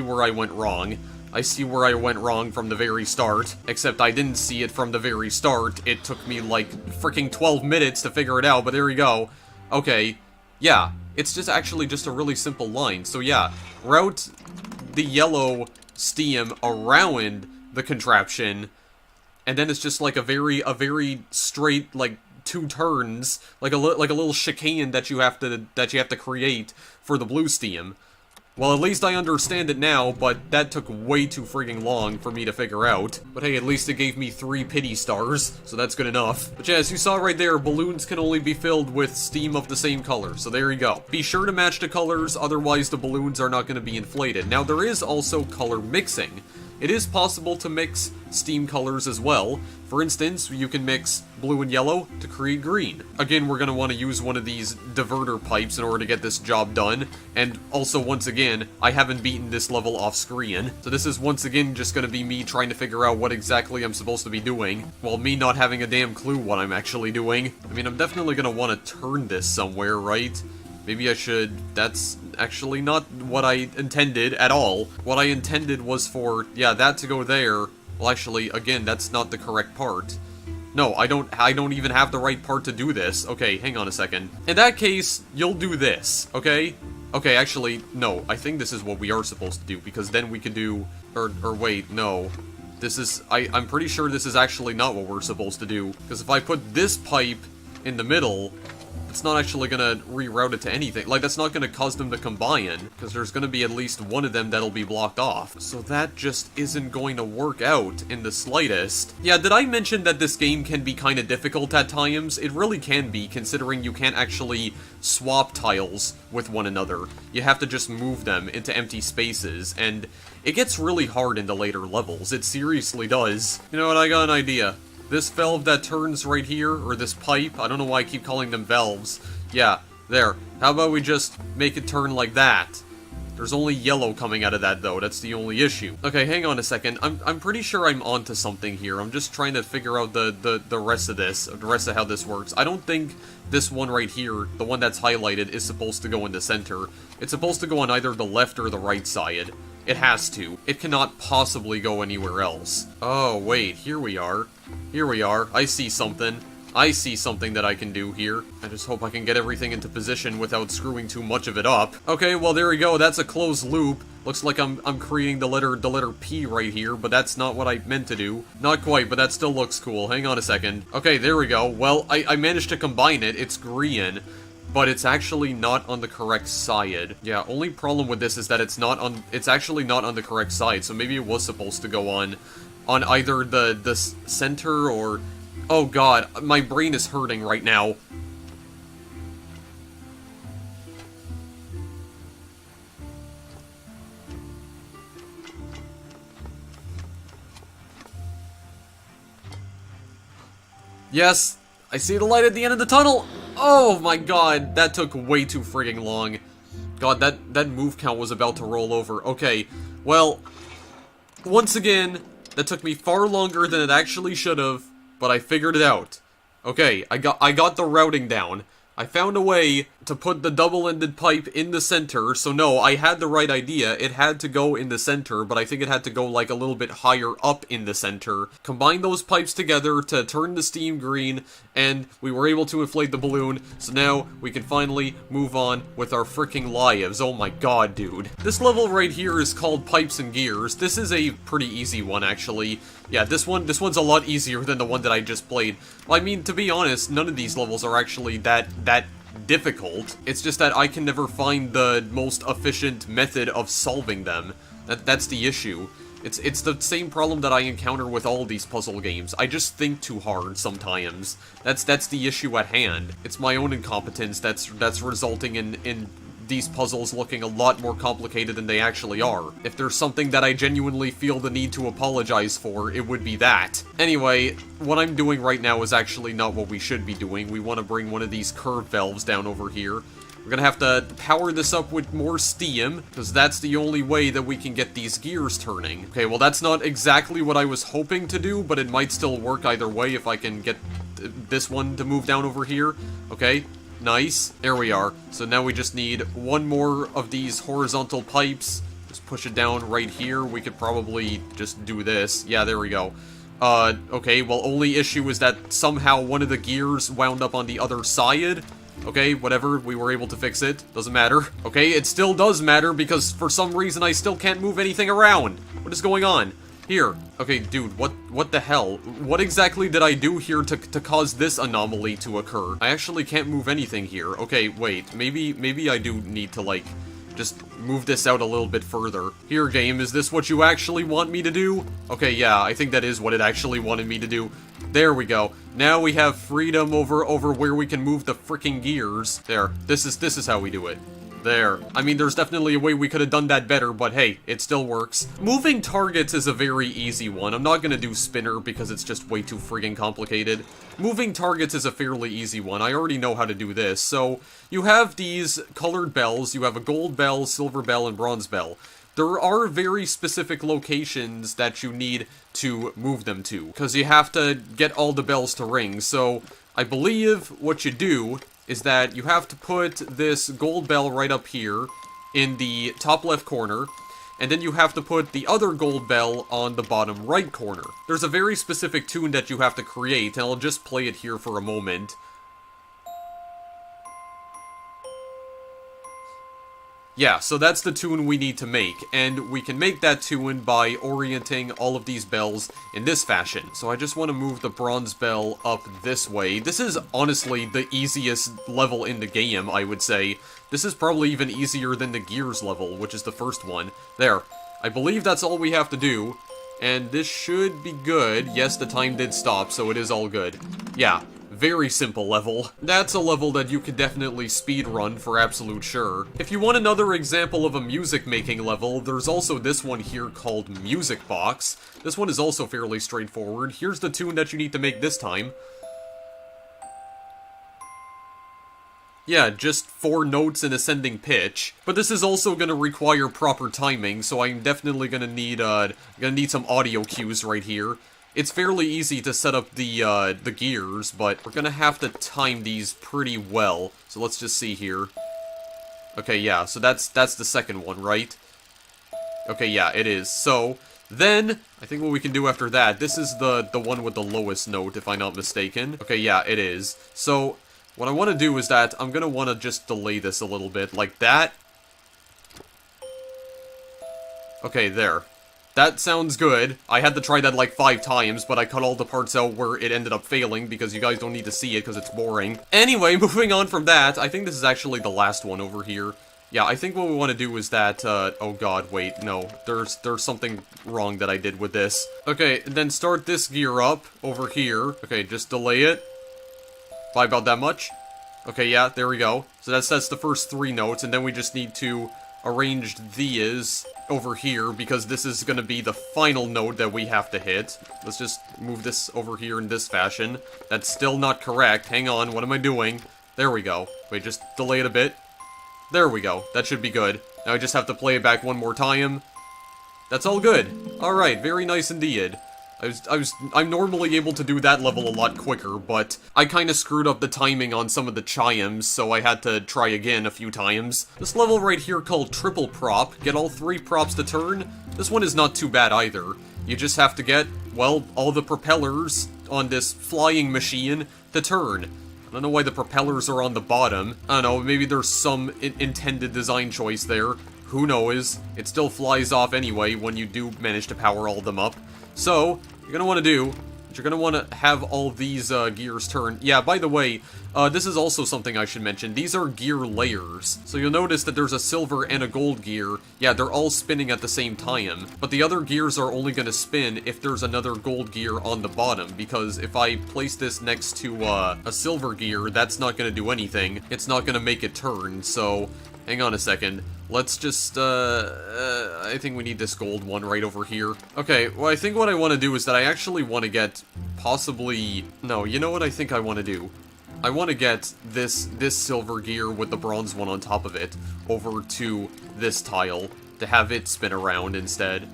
where I went wrong. I see where I went wrong from the very start, except I didn't see it from the very start. It took me like freaking 12 minutes to figure it out, but there we go. Okay, yeah, it's just actually just a really simple line. So yeah, route the yellow steam around the contraption, and then it's just like a very straight, like, 2 turns, like a little chicane that you have to create for the blue steam. Well, at least I understand it now, but that took way too frigging long for me to figure out. But hey, at least it gave me 3 pity stars, so that's good enough. But yeah, as you saw right there, balloons can only be filled with steam of the same color, so there you go. Be sure to match the colors, otherwise the balloons are not going to be inflated. Now, there is also color mixing. it is possible to mix steam colors as well. For instance, you can mix blue and yellow to create green. Again, we're going to want to use one of these diverter pipes in order to get this job done. And also, once again, I haven't beaten this level off screen. So this is once again just going to be me trying to figure out what exactly I'm supposed to be doing, while me not having a damn clue what I'm actually doing. I mean, I'm definitely going to want to turn this somewhere, right? Maybe I should... That's actually not what I intended at all. What I intended was for, yeah, that to go there. Well, actually, again, that's not the correct part. No, I don't even have the right part to do this. Okay, hang on a second. In that case, you'll do this, okay? Okay, actually, no, I think this is what we are supposed to do, because then we can do... Or wait, no. This is... I'm pretty sure this is actually not what we're supposed to do, because if I put this pipe in the middle... It's not actually gonna reroute it to anything. Like, that's not gonna cause them to combine, because there's gonna be at least one of them that'll be blocked off. So that just isn't going to work out in the slightest. Yeah, did I mention that this game can be kinda difficult at times? It really can be, considering you can't actually swap tiles with one another. You have to just move them into empty spaces, and it gets really hard in the later levels. It seriously does. You know what, I got an idea. This valve that turns right here, or this pipe, I don't know why I keep calling them valves. Yeah, there. How about we just make it turn like that? There's only yellow coming out of that, though. That's the only issue. Okay, hang on a second. I'm pretty sure I'm onto something here. I'm just trying to figure out the rest of this, the rest of how this works. I don't think this one right here, the one that's highlighted, is supposed to go in the center. It's supposed to go on either the left or the right side. It has to. It cannot possibly go anywhere else. Oh, wait, here we are. Here we are. I see something. I see something that I can do here. I just hope I can get everything into position without screwing too much of it up. Okay, well, there we go. That's a closed loop. Looks like I'm creating the letter P right here, but that's not what I meant to do. Not quite, but that still looks cool. Hang on a second. Okay, there we go. Well, I managed to combine it. It's green. But it's actually not on the correct side. Yeah, only problem with this is that it's actually not on the correct side, so maybe it was supposed to go on either the center or... Oh god, my brain is hurting right now. Yes, I see the light at the end of the tunnel! Oh my god, that took way too frigging long. God, that move count was about to roll over. Okay, well, once again, that took me far longer than it actually should have, but I figured it out. Okay, I got the routing down. I found a way to put the double-ended pipe in the center, so no, I had the right idea. It had to go in the center, but I think it had to go like a little bit higher up in the center. Combine those pipes together to turn the steam green, and we were able to inflate the balloon, so now we can finally move on with our freaking lives. Oh my god, dude. This level right here is called Pipes and Gears. This is a pretty easy one, actually. Yeah, this one's a lot easier than the one that I just played. Well, I mean, to be honest, none of these levels are actually that difficult. It's just that I can never find the most efficient method of solving them. That's the issue. It's the same problem that I encounter with all these puzzle games. I just think too hard sometimes. That's the issue at hand. It's my own incompetence that's resulting in these puzzles looking a lot more complicated than they actually are. If there's something that I genuinely feel the need to apologize for, it would be that. Anyway, what I'm doing right now is actually not what we should be doing. We want to bring one of these curved valves down over here. We're gonna have to power this up with more steam, because that's the only way that we can get these gears turning. Okay, well that's not exactly what I was hoping to do, but it might still work either way if I can get this one to move down over here. Okay. Nice. There we are. So now we just need one more of these horizontal pipes. Just push it down right here. We could probably just do this. Yeah, there we go. Okay, well, only issue is that somehow one of the gears wound up on the other side. Okay, whatever, we were able to fix it. Doesn't matter. Okay, it still does matter because for some reason I still can't move anything around. What is going on? Here. Okay, dude, what the hell? What exactly did I do here to cause this anomaly to occur? I actually can't move anything here. Okay, wait. Maybe I do need to, like, just move this out a little bit further. Here, game, is this what you actually want me to do? Okay, yeah, I think that is what it actually wanted me to do. There we go. Now we have freedom over where we can move the freaking gears. There. This is how we do it. There. I mean, there's definitely a way we could have done that better, but hey, it still works. Moving targets is a very easy one. I'm not gonna do spinner because it's just way too friggin' complicated. Moving targets is a fairly easy one. I already know how to do this. So, you have these colored bells. You have a gold bell, silver bell, and bronze bell. There are very specific locations that you need to move them to, because you have to get all the bells to ring. So, I believe what you do is that you have to put this gold bell right up here in the top left corner, and then you have to put the other gold bell on the bottom right corner. There's a very specific tune that you have to create, and I'll just play it here for a moment. Yeah, so that's the tune we need to make, and we can make that tune by orienting all of these bells in this fashion. So I just want to move the bronze bell up this way. This is honestly the easiest level in the game, I would say. This is probably even easier than the Gears level, which is the first one. There. I believe that's all we have to do, and this should be good. Yes, the time did stop, so it is all good. Yeah. Very simple level. That's a level that you could definitely speedrun for absolute sure. If you want another example of a music making level, there's also this one here called Music Box. This one is also fairly straightforward. Here's the tune that you need to make this time. Yeah, just 4 notes in ascending pitch. But this is also gonna require proper timing, so I'm definitely gonna need some audio cues right here. It's fairly easy to set up the gears, but we're gonna have to time these pretty well. So let's just see here. Okay, yeah, so that's the second one, right? Okay, yeah, it is. So, then, I think what we can do after that, this is the one with the lowest note, if I'm not mistaken. Okay, yeah, it is. So, what I want to do is that I'm gonna want to just delay this a little bit, like that. Okay, there. That sounds good. I had to try that like 5 times, but I cut all the parts out where it ended up failing, because you guys don't need to see it, because it's boring. Anyway, moving on from that, I think this is actually the last one over here. Yeah, I think what we want to do is that, oh god, wait, no. There's something wrong that I did with this. Okay, and then start this gear up over here. Okay, just delay it by about that much. Okay, yeah, there we go. So that's the first 3 notes, and then we just need to arrange these over here, because this is going to be the final note that we have to hit. Let's just move this over here in this fashion. That's still not correct. Hang on, what am I doing? There we go. Wait, just delay it a bit. There we go. That should be good. Now I just have to play it back one more time. That's all good. Alright, very nice indeed. I'm normally able to do that level a lot quicker, but I kinda screwed up the timing on some of the chimes, so I had to try again a few times. This level right here called Triple Prop, get all 3 props to turn. This one is not too bad either. You just have to get, well, all the propellers on this flying machine to turn. I don't know why the propellers are on the bottom. I don't know, maybe there's some intended design choice there. Who knows? It still flies off anyway when you do manage to power all of them up. So, you're gonna want to do, you're gonna want to have all these gears turn. Yeah, by the way, this is also something I should mention. These are gear layers. So you'll notice that there's a silver and a gold gear. Yeah, they're all spinning at the same time. But the other gears are only gonna spin if there's another gold gear on the bottom, because if I place this next to a silver gear, that's not gonna do anything. It's not gonna make it turn, so hang on a second. Let's just, I think we need this gold one right over here. Okay, well, I think what I want to do is that I actually want to get possibly... No, you know what I think I want to do? I want to get this silver gear with the bronze one on top of it over to this tile to have it spin around instead.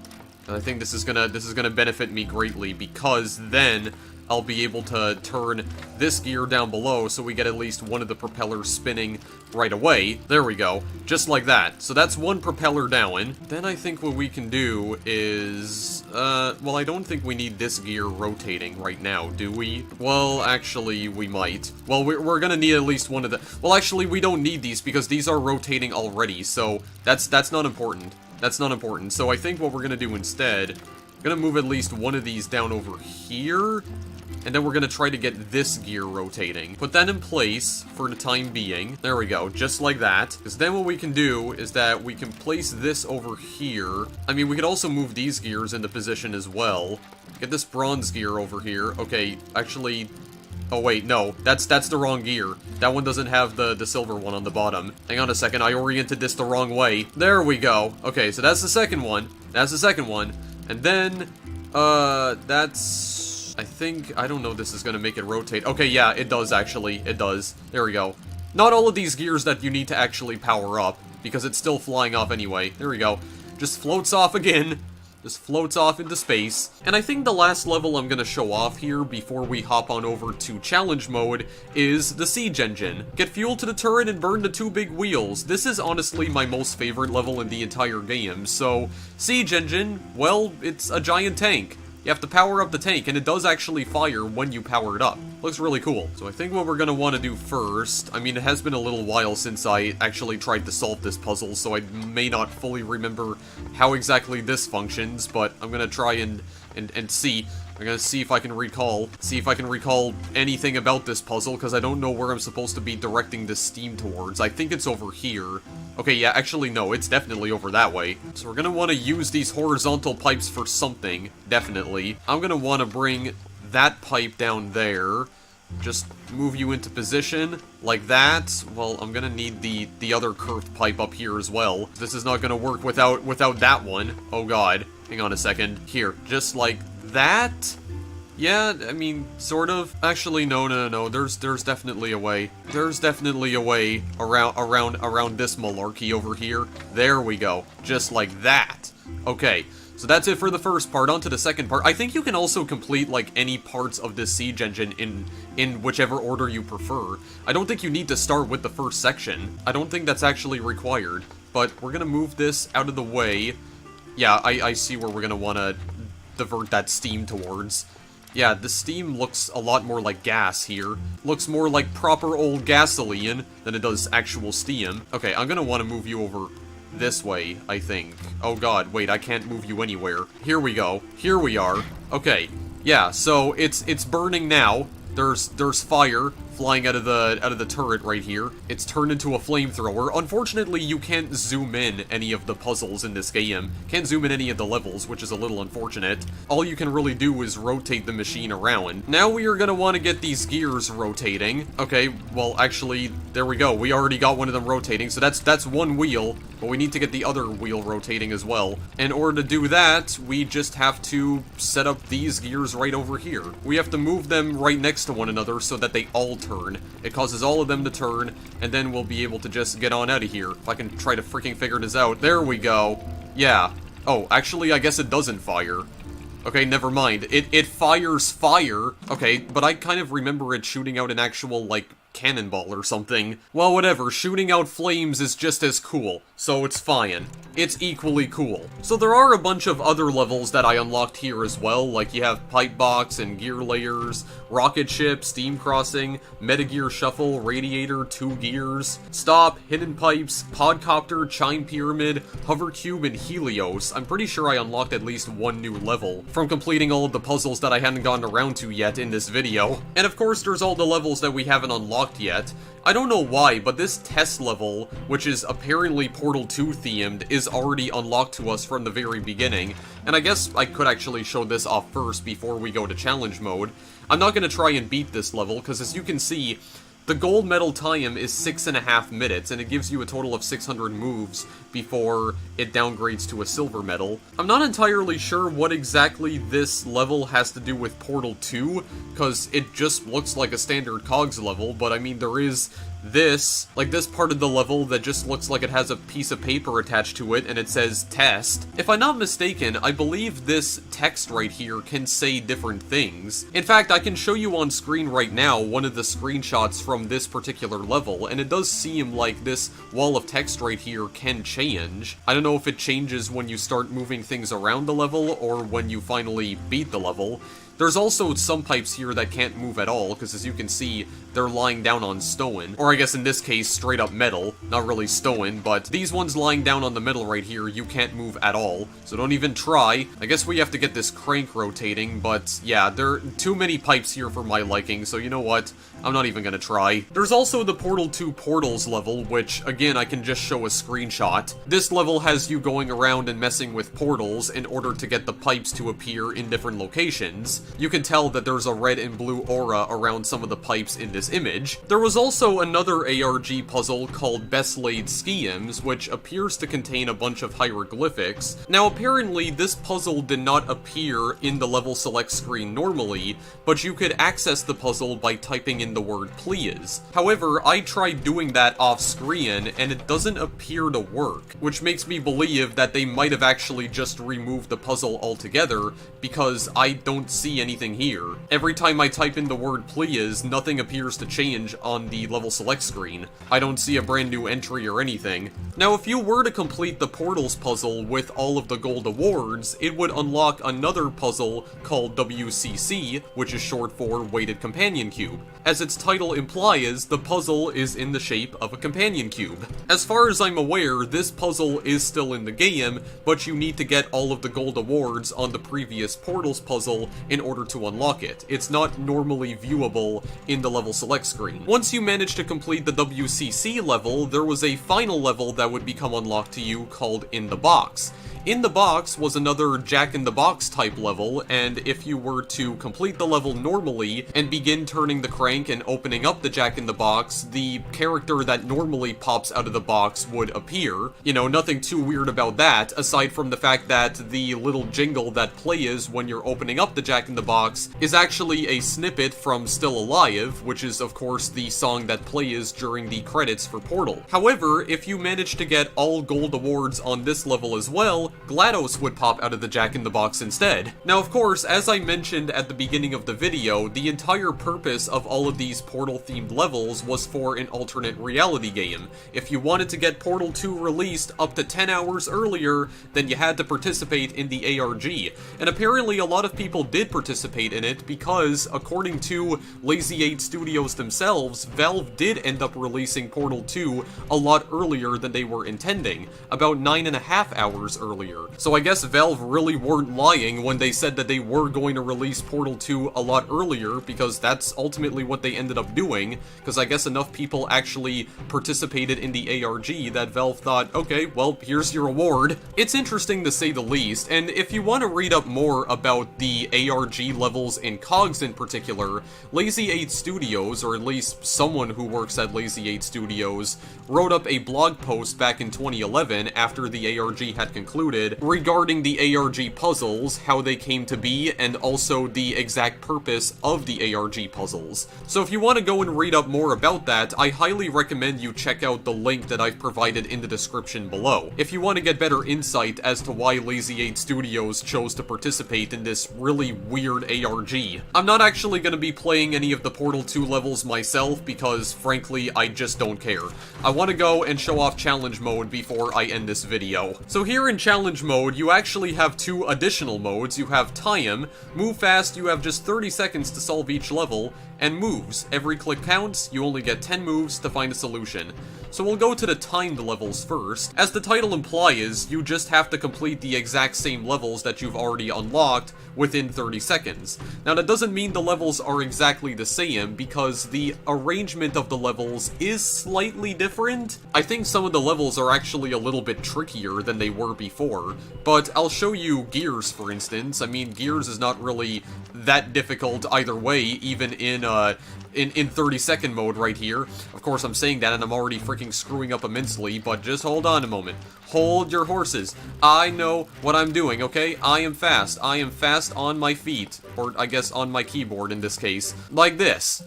And I think this is gonna benefit me greatly, because then I'll be able to turn this gear down below so we get at least one of the propellers spinning right away. There we go. Just like that. So that's one propeller down. Then I think what we can do is... well, I don't think we need this gear rotating right now, do we? Well, actually, we might. Well, we're gonna need at least one of the... Well, actually, we don't need these because these are rotating already, so that's not important. That's not important. So I think what we're gonna do instead... We're gonna move at least one of these down over here, and then we're gonna try to get this gear rotating. Put that in place for the time being. There we go, just like that. Because then what we can do is that we can place this over here. I mean, we could also move these gears into position as well. Get this bronze gear over here. Okay, actually, Oh wait, no, that's the wrong gear. That one doesn't have the silver one on the bottom. Hang on a second, I oriented this the wrong way. There we go. Okay, so that's the second one. That's the second one. And then, that's... I don't know if this is gonna make it rotate. Okay, yeah, it does actually. It does. There we go. Not all of these gears that you need to actually power up, because it's still flying off anyway. There we go. Just floats off again. Just floats off into space. And I think the last level I'm gonna show off here before we hop on over to challenge mode is the siege engine. Get fuel to the turret and burn the 2 big wheels. This is honestly my most favorite level in the entire game. So, siege engine, well, it's a giant tank. You have to power up the tank, and it does actually fire when you power it up. Looks really cool. So I think what we're gonna want to do first, I mean, it has been a little while since I actually tried to solve this puzzle, so I may not fully remember how exactly this functions, but I'm gonna try and see. I'm gonna see if I can recall anything about this puzzle, because I don't know where I'm supposed to be directing this steam towards. I think it's over here. Okay, yeah, actually, no, it's definitely over that way. So we're gonna want to use these horizontal pipes for something, definitely. I'm gonna want to bring that pipe down there. Just move you into position, like that. Well, I'm gonna need the other curved pipe up here as well. This is not gonna work without that one. Oh god. Hang on a second. Here, just like that? Yeah, I mean, sort of. Actually, no. There's definitely a way. There's definitely a way around this malarkey over here. There we go. Just like that. Okay. So that's it for the first part. On to the second part. I think you can also complete, like, any parts of this siege engine in whichever order you prefer. I don't think you need to start with the first section. I don't think that's actually required. But we're gonna move this out of the way. Yeah, I see where we're gonna wanna divert that steam towards. Yeah, the steam looks a lot more like gas here. Looks more like proper old gasoline than it does actual steam. Okay, I'm gonna want to move you over this way, I think. Oh god, wait, I can't move you anywhere. Here we go. Here we are. Okay. Yeah, so it's burning now. There's fire flying out of the turret right here. It's turned into a flamethrower. Unfortunately, you can't zoom in any of the puzzles in this game. Can't zoom in any of the levels, which is a little unfortunate. All you can really do is rotate the machine around. Now we are gonna want to get these gears rotating. Okay, well, actually, there we go. We already got one of them rotating, so that's one wheel, but we need to get the other wheel rotating as well. In order to do that, we just have to set up these gears right over here. We have to move them right next to one another so that they all turn. It causes all of them to turn, and then we'll be able to just get on out of here. If I can try to freaking figure this out. There we go. Yeah. Oh, actually, I guess it doesn't fire. Okay, never mind. It fires fire. Okay, but I kind of remember it shooting out an actual, like, cannonball or something. Well, whatever, shooting out flames is just as cool, so it's fine. It's equally cool. So there are a bunch of other levels that I unlocked here as well, like you have Pipe Box and Gear Layers, Rocket Ship, Steam Crossing, Metagear Shuffle, Radiator, 2 Gears, Stop, Hidden Pipes, Podcopter, Chime Pyramid, Hover Cube, and Helios. I'm pretty sure I unlocked at least one new level from completing all of the puzzles that I hadn't gotten around to yet in this video. And of course there's all the levels that we haven't unlocked yet. I don't know why, but this test level, which is apparently Portal 2 themed, is already unlocked to us from the very beginning, and I guess I could actually show this off first before we go to challenge mode. I'm not going to try and beat this level, because as you can see, the gold medal time is 6.5 minutes, and it gives you a total of 600 moves before it downgrades to a silver medal. I'm not entirely sure what exactly this level has to do with Portal 2, because it just looks like a standard Cogs level, but I mean, there is this part of the level that just looks like it has a piece of paper attached to it, and it says test. If I'm not mistaken, I believe this text right here can say different things. In fact, I can show you on screen right now one of the screenshots from this particular level, and it does seem like this wall of text right here can change. I don't know if it changes when you start moving things around the level, or when you finally beat the level. There's also some pipes here that can't move at all, because as you can see, they're lying down on stone. Or I guess in this case, straight up metal. Not really stone, but these ones lying down on the metal right here, you can't move at all. So don't even try. I guess we have to get this crank rotating, but yeah, there are too many pipes here for my liking, so you know what? I'm not even gonna try. There's also the Portal 2 Portals level, which, again, I can just show a screenshot. This level has you going around and messing with portals in order to get the pipes to appear in different locations. You can tell that there's a red and blue aura around some of the pipes in this image. There was also another ARG puzzle called Best Laid Schemes, which appears to contain a bunch of hieroglyphics. Now apparently this puzzle did not appear in the level select screen normally, but you could access the puzzle by typing in the word please. However, I tried doing that off screen and it doesn't appear to work, which makes me believe that they might have actually just removed the puzzle altogether, because I don't see anything here. Every time I type in the word please, nothing appears to change on the level select screen. I don't see a brand new entry or anything. Now if you were to complete the Portals puzzle with all of the gold awards, it would unlock another puzzle called WCC, which is short for Weighted Companion Cube. As its title implies, the puzzle is in the shape of a companion cube. As far as I'm aware, this puzzle is still in the game, but you need to get all of the gold awards on the previous Portals puzzle in order to unlock it. It's not normally viewable in the level select screen. Once you manage to complete the WCC level, there was a final level that would become unlocked to you called In the Box. In the Box was another Jack-in-the-Box type level, and if you were to complete the level normally and begin turning the crank and opening up the Jack-in-the-Box, the character that normally pops out of the box would appear. You know, nothing too weird about that, aside from the fact that the little jingle that plays when you're opening up the Jack-in-the-Box is actually a snippet from Still Alive, which is of course the song that plays during the credits for Portal. However, if you manage to get all gold awards on this level as well, GLaDOS would pop out of the Jack-in-the-Box instead. Now of course, as I mentioned at the beginning of the video, the entire purpose of all of these Portal-themed levels was for an alternate reality game. If you wanted to get Portal 2 released up to 10 hours earlier, then you had to participate in the ARG. And apparently a lot of people did participate in it because, according to Lazy 8 Studios themselves, Valve did end up releasing Portal 2 a lot earlier than they were intending, about 9.5 hours earlier. So I guess Valve really weren't lying when they said that they were going to release Portal 2 a lot earlier, because that's ultimately what they ended up doing, because I guess enough people actually participated in the ARG that Valve thought, okay, well, here's your award. It's interesting to say the least, and if you want to read up more about the ARG levels in Cogs in particular, Lazy 8 Studios, or at least someone who works at Lazy 8 Studios, wrote up a blog post back in 2011 after the ARG had concluded regarding the ARG puzzles, how they came to be, and also the exact purpose of the ARG puzzles. So if you want to go and read up more about that, I highly recommend you check out the link that I've provided in the description below. If you want to get better insight as to why Lazy 8 Studios chose to participate in this really weird ARG. I'm not actually going to be playing any of the Portal 2 levels myself because, frankly, I just don't care. I want to go and show off challenge mode before I end this video. So here in challenge mode, you actually have two additional modes. You have time, move fast, you have just 30 seconds to solve each level, and moves. Every click counts, you only get 10 moves to find a solution. So we'll go to the timed levels first. As the title implies, you just have to complete the exact same levels that you've already unlocked within 30 seconds. Now that doesn't mean the levels are exactly the same, because the arrangement of the levels is slightly different. I think some of the levels are actually a little bit trickier than they were before, but I'll show you Gears, for instance. I mean, Gears is not really that difficult either way, even in 30-second mode right here. Of course, I'm saying that and I'm already freaking screwing up immensely, but just hold on a moment. Hold your horses. I know what I'm doing, okay? I am fast. I am fast on my feet. Or, I guess, on my keyboard in this case. Like this.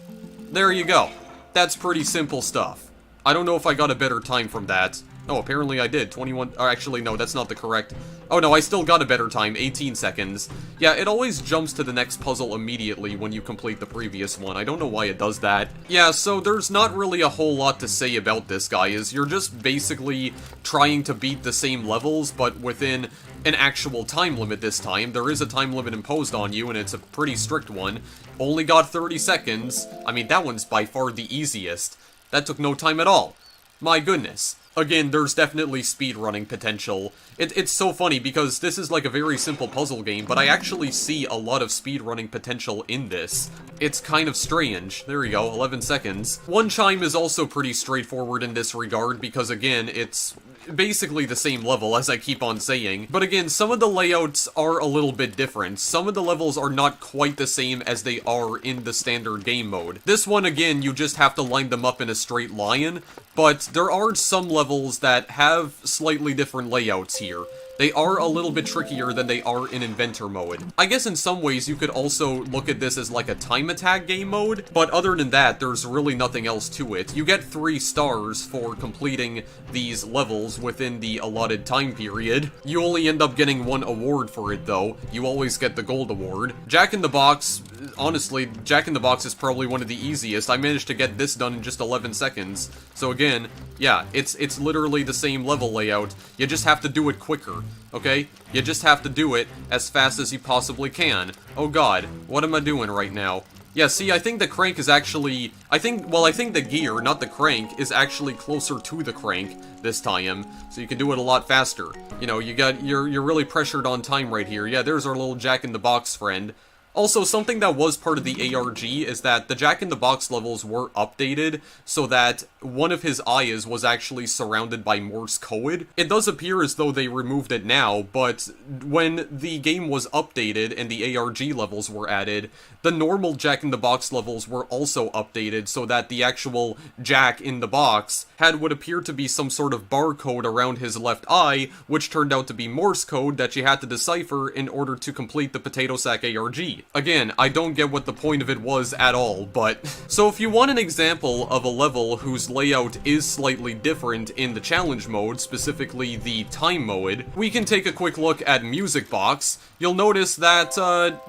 There you go. That's pretty simple stuff. I don't know if I got a better time from that. Oh, apparently I did. 21... Or actually, no, that's not the correct... Oh, no, I still got a better time. 18 seconds. Yeah, it always jumps to the next puzzle immediately when you complete the previous one. I don't know why it does that. Yeah, so there's not really a whole lot to say about this guy. You're just basically trying to beat the same levels, but within an actual time limit this time. There is a time limit imposed on you, and it's a pretty strict one. Only got 30 seconds. I mean, that one's by far the easiest. That took no time at all. My goodness. Again, there's definitely speedrunning potential. It's so funny because this is like a very simple puzzle game, but I actually see a lot of speedrunning potential in this. It's kind of strange. There we go, 11 seconds. One Chime is also pretty straightforward in this regard because, again, it's basically the same level, as I keep on saying. But again, some of the layouts are a little bit different. Some of the levels are not quite the same as they are in the standard game mode. This one, again, you just have to line them up in a straight line, but there are some levels that have slightly different layouts here. They are a little bit trickier than they are in Inventor mode. I guess in some ways you could also look at this as like a time attack game mode, but other than that, there's really nothing else to it. You get 3 stars for completing these levels within the allotted time period. You only end up getting 1 award for it though. You always get the gold award. Jack in the Box, honestly, Jack in the Box is probably one of the easiest. I managed to get this done in just 11 seconds. So again, yeah, it's literally the same level layout. You just have to do it quicker. Okay? You just have to do it as fast as you possibly can. Oh god, what am I doing right now? Yeah, see, I think the crank is actually... I think the gear, not the crank, is actually closer to the crank this time, so you can do it a lot faster. You know, you're really pressured on time right here. Yeah, there's our little Jack-in-the-Box friend. Also, something that was part of the ARG is that the Jack-in-the-Box levels were updated so that one of his eyes was actually surrounded by Morse code. It does appear as though they removed it now, but when the game was updated and the ARG levels were added, the normal Jack-in-the-Box levels were also updated so that the actual Jack-in-the-Box had what appeared to be some sort of barcode around his left eye, which turned out to be Morse code that you had to decipher in order to complete the Potato Sack ARG. Again, I don't get what the point of it was at all, but... So if you want an example of a level whose layout is slightly different in the challenge mode, specifically the time mode, we can take a quick look at Music Box. You'll notice that,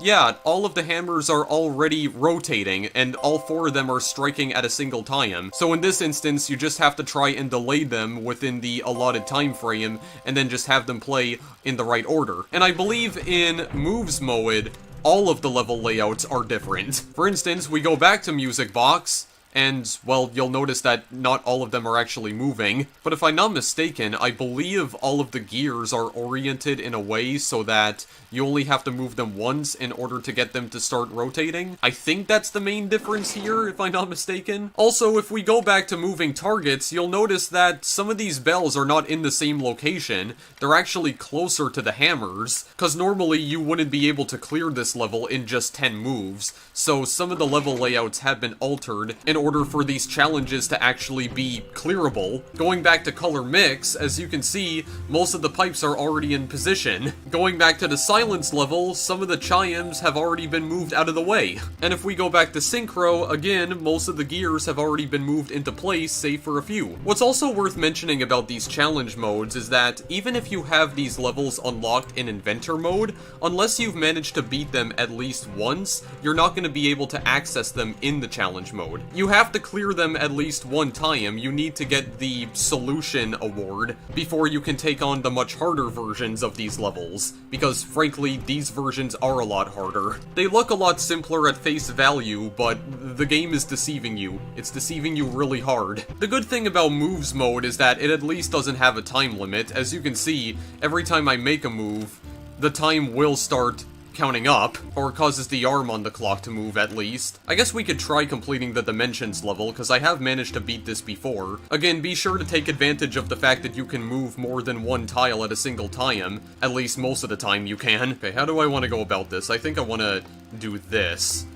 yeah, all of the hammers are already rotating, and all 4 of them are striking at a single time. So in this instance, you just have to try and delay them within the allotted time frame, and then just have them play in the right order. And I believe in Moves mode, all of the level layouts are different. For instance, we go back to Music Box, and, well, you'll notice that not all of them are actually moving. But if I'm not mistaken, I believe all of the gears are oriented in a way so that you only have to move them once in order to get them to start rotating. I think that's the main difference here, if I'm not mistaken. Also, if we go back to moving targets, you'll notice that some of these bells are not in the same location. They're actually closer to the hammers, because normally you wouldn't be able to clear this level in just 10 moves. So some of the level layouts have been altered in order for these challenges to actually be clearable. Going back to color mix, as you can see, most of the pipes are already in position. Going back to the silence level, some of the chimes have already been moved out of the way. And if we go back to synchro, again, most of the gears have already been moved into place, save for a few. What's also worth mentioning about these challenge modes is that even if you have these levels unlocked in Inventor mode, unless you've managed to beat them at least once, you're not going to be able to access them in the challenge mode. You have to clear them at least one time. You need to get the Solution Award before you can take on the much harder versions of these levels, because frankly, these versions are a lot harder. They look a lot simpler at face value, but the game is deceiving you. It's deceiving you really hard. The good thing about Moves mode is that it at least doesn't have a time limit. As you can see, every time I make a move, the time will start counting up, or causes the arm on the clock to move at least. I guess we could try completing the Dimensions level, because I have managed to beat this before. Again, be sure to take advantage of the fact that you can move more than one tile at a single time. At least most of the time you can. Okay, how do I want to go about this? I think I want to do this.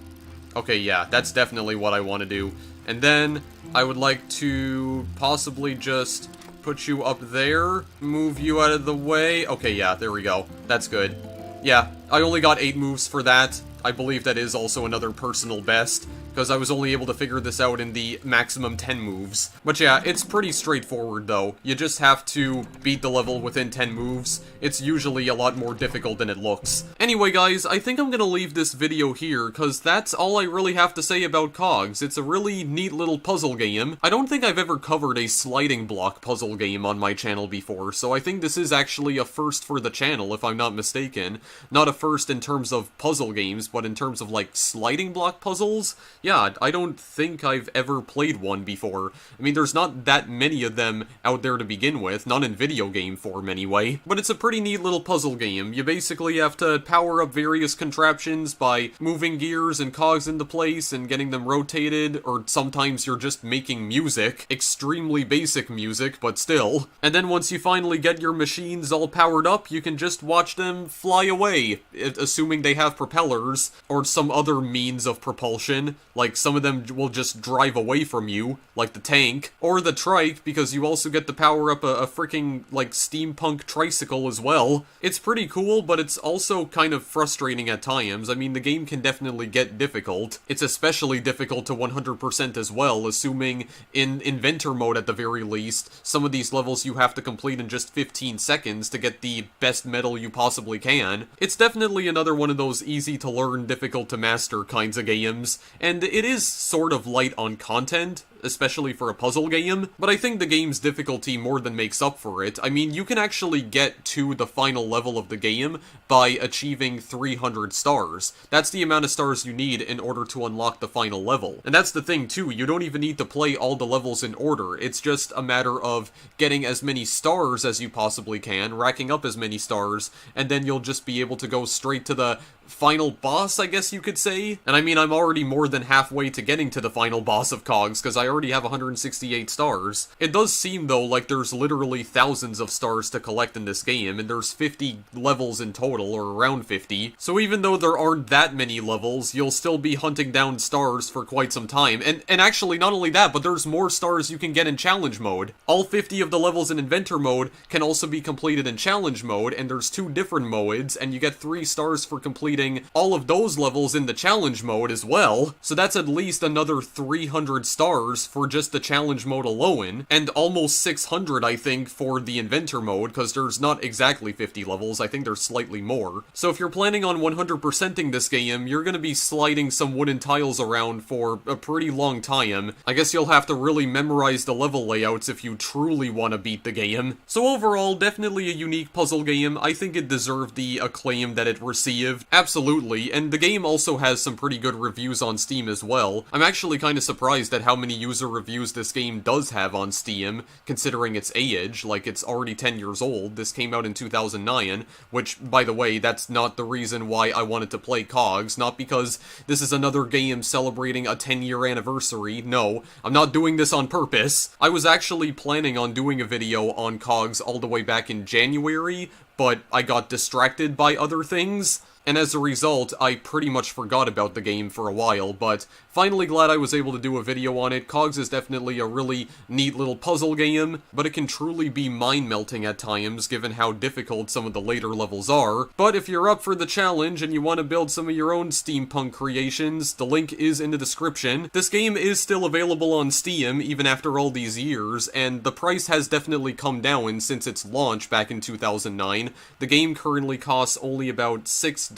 Okay, yeah, that's definitely what I want to do. And then, I would like to possibly just put you up there, move you out of the way. Okay, yeah, there we go. That's good. Yeah, I only got 8 moves for that. I believe that is also another personal best, because I was only able to figure this out in the maximum 10 moves. But yeah, it's pretty straightforward though. You just have to beat the level within 10 moves. It's usually a lot more difficult than it looks. Anyway guys, I think I'm gonna leave this video here, because that's all I really have to say about Cogs. It's a really neat little puzzle game. I don't think I've ever covered a sliding block puzzle game on my channel before, so I think this is actually a first for the channel, if I'm not mistaken. Not a first in terms of puzzle games, but in terms of like sliding block puzzles. Yeah, I don't think I've ever played one before. I mean, there's not that many of them out there to begin with, not in video game form anyway. But it's a pretty neat little puzzle game. You basically have to power up various contraptions by moving gears and cogs into place and getting them rotated, or sometimes you're just making music. Extremely basic music, but still. And then once you finally get your machines all powered up, you can just watch them fly away, assuming they have propellers, or some other means of propulsion. Like, some of them will just drive away from you, like the tank, or the trike, because you also get to power up a freaking, like, steampunk tricycle as well. It's pretty cool, but it's also kind of frustrating at times. I mean, the game can definitely get difficult. It's especially difficult to 100% as well, assuming in Inventor mode at the very least, some of these levels you have to complete in just 15 seconds to get the best medal you possibly can. It's definitely another one of those easy to learn, difficult to master kinds of games, and it is sort of light on content, especially for a puzzle game, but I think the game's difficulty more than makes up for it. I mean, you can actually get to the final level of the game by achieving 300 stars. That's the amount of stars you need in order to unlock the final level. And that's the thing too, you don't even need to play all the levels in order, it's just a matter of getting as many stars as you possibly can, racking up as many stars, and then you'll just be able to go straight to the final boss, I guess you could say. And I mean, I'm already more than halfway to getting to the final boss of Cogs, because I already have 168 stars. It does seem, though, like there's literally thousands of stars to collect in this game, and there's 50 levels in total, or around 50. So even though there aren't that many levels, you'll still be hunting down stars for quite some time. And actually, not only that, but there's more stars you can get in challenge mode. All 50 of the levels in Inventor mode can also be completed in challenge mode, and there's 2 different modes, and you get 3 stars for completing all of those levels in the challenge mode as well. So that's at least another 300 stars for just the challenge mode alone, and almost 600 I think for the Inventor mode, because there's not exactly 50 levels, I think there's slightly more. So if you're planning on 100%ing this game, you're gonna be sliding some wooden tiles around for a pretty long time. I guess you'll have to really memorize the level layouts if you truly want to beat the game. So overall, definitely a unique puzzle game. I think it deserved the acclaim that it received. Absolutely, and the game also has some pretty good reviews on Steam as well. I'm actually kind of surprised at how many user reviews this game does have on Steam, considering its age. Like, it's already 10 years old. This came out in 2009, which, by the way, that's not the reason why I wanted to play Cogs, not because this is another game celebrating a 10-year anniversary. No, I'm not doing this on purpose. I was actually planning on doing a video on Cogs all the way back in January, but I got distracted by other things. And as a result, I pretty much forgot about the game for a while, but finally glad I was able to do a video on it. Cogs is definitely a really neat little puzzle game, but it can truly be mind-melting at times, given how difficult some of the later levels are. But if you're up for the challenge and you want to build some of your own steampunk creations, the link is in the description. This game is still available on Steam, even after all these years, and the price has definitely come down since its launch back in 2009. The game currently costs only about $6,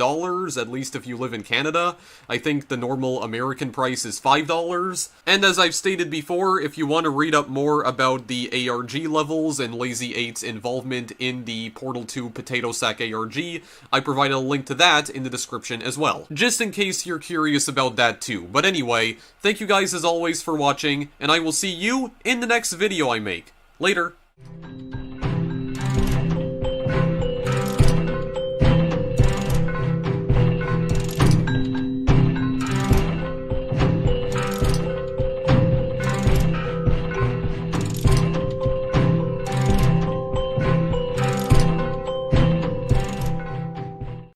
at least if you live in Canada. I think the normal American price is $5. And as I've stated before, if you want to read up more about the ARG levels and Lazy 8's involvement in the Portal 2 Potato Sack ARG, I provided a link to that in the description as well, just in case you're curious about that too. But anyway, thank you guys as always for watching, and I will see you in the next video I make. Later.